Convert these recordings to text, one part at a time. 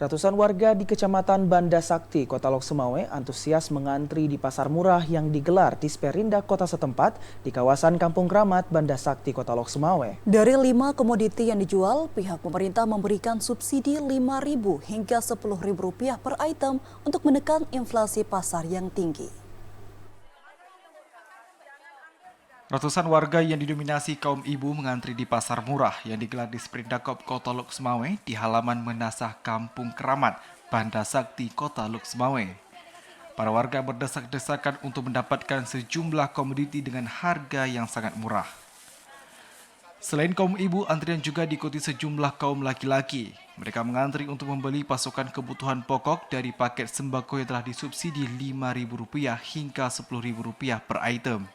Ratusan warga di Kecamatan Banda Sakti, Kota Lok Sumawe antusias mengantri di pasar murah yang digelar di Sperindak Kota setempat di kawasan Kampung Kramat, Banda Sakti, Kota Lok Sumawe. Dari 5 komoditi yang dijual, pihak pemerintah memberikan subsidi Rp5.000 hingga Rp10.000 per item untuk menekan inflasi pasar yang tinggi. Ratusan warga yang didominasi kaum ibu mengantri di pasar murah yang digelar di Sperindak Kota Lok Sumawe di halaman Menasah Kampung Kramat, Banda Sakti, Kota Lok Sumawe. Para warga berdesak-desakan untuk mendapatkan sejumlah komoditi dengan harga yang sangat murah. Selain kaum ibu, antrian juga diikuti sejumlah kaum laki-laki. Mereka mengantri untuk membeli pasokan kebutuhan pokok dari paket sembako yang telah disubsidi Rp5.000 hingga Rp10.000 per item.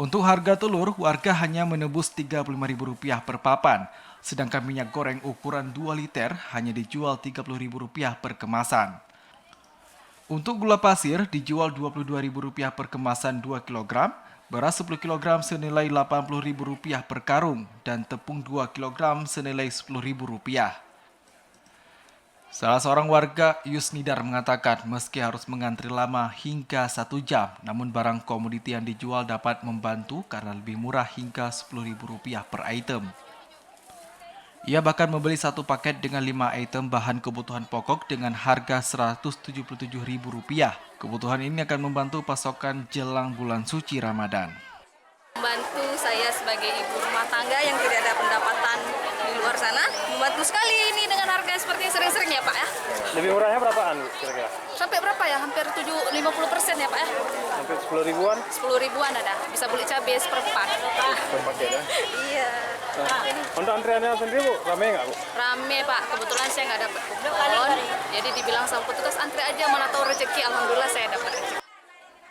Untuk harga telur, warga hanya menebus Rp35.000 per papan, sedangkan minyak goreng ukuran 2 liter hanya dijual Rp30.000 per kemasan. Untuk gula pasir dijual Rp22.000 per kemasan 2 kg, beras 10 kg senilai Rp80.000 per karung, dan tepung 2 kg senilai Rp10.000. Salah seorang warga, Yusnidar, mengatakan meski harus mengantri lama hingga 1 jam, namun barang komoditi yang dijual dapat membantu karena lebih murah hingga Rp10.000 per item. Ia bahkan membeli satu paket dengan 5 item bahan kebutuhan pokok dengan harga Rp177.000. Kebutuhan ini akan membantu pasokan jelang bulan suci Ramadan. Membantu saya sebagai ibu rumah tangga yang tidak ada pendapatan di luar sana, membantu sekali ini dengan harga seperti sering-sering ya Pak ya. Lebih murahnya berapaan kira-kira? Sampai berapa ya? Hampir 50% ya Pak ya. Sampai 10 ribuan? 10 ribuan ada, bisa beli cabai seperempat. Seperempat ya? Iya. Untuk antriannya sendiri Bu, rame nggak Bu? Rame Pak, kebetulan saya nggak dapat kupon, jadi dibilang sama petugas antri aja, mana tahu rezeki, alhamdulillah saya dapat rezeki.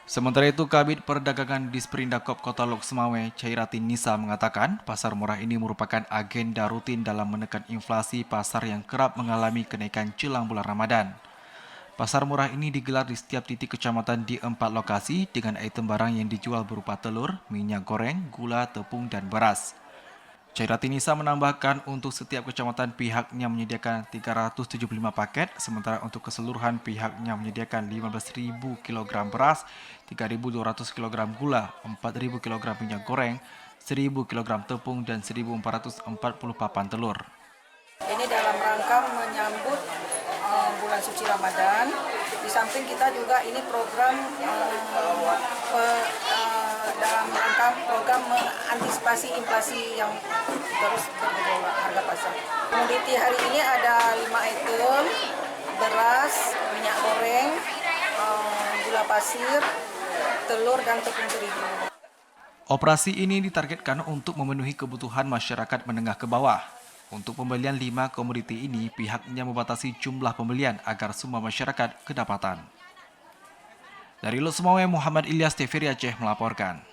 Sementara itu, Kabid Perdagangan di Sperindak Kota Lok Sumawe, Cairati Nisa, mengatakan pasar murah ini merupakan agenda rutin dalam menekan inflasi pasar yang kerap mengalami kenaikan jelang bulan Ramadan. Pasar murah ini digelar di setiap titik kecamatan di 4 lokasi dengan item barang yang dijual berupa telur, minyak goreng, gula, tepung, dan beras. Cairati Nisa menambahkan untuk setiap kecamatan pihaknya menyediakan 375 paket, sementara untuk keseluruhan pihaknya menyediakan 15.000 kg beras, 3.200 kg gula, 4.000 kg minyak goreng, 1.000 kg tepung, dan 1.440 papan telur. Ini dalam rangka menyambut bulan suci Ramadan. Di samping kita juga ini program dalam rangka program mengantisipasi inflasi yang terus bergejolak harga pasar. Komoditi hari ini ada 5 item, beras, minyak goreng, gula pasir, telur, dan tepung terigu. Operasi ini ditargetkan untuk memenuhi kebutuhan masyarakat menengah ke bawah. Untuk pembelian 5 komoditi ini, pihaknya membatasi jumlah pembelian agar semua masyarakat kedapatan. Dari Lok Sumawe, Muhammad Ilyas, TVRI Aceh melaporkan.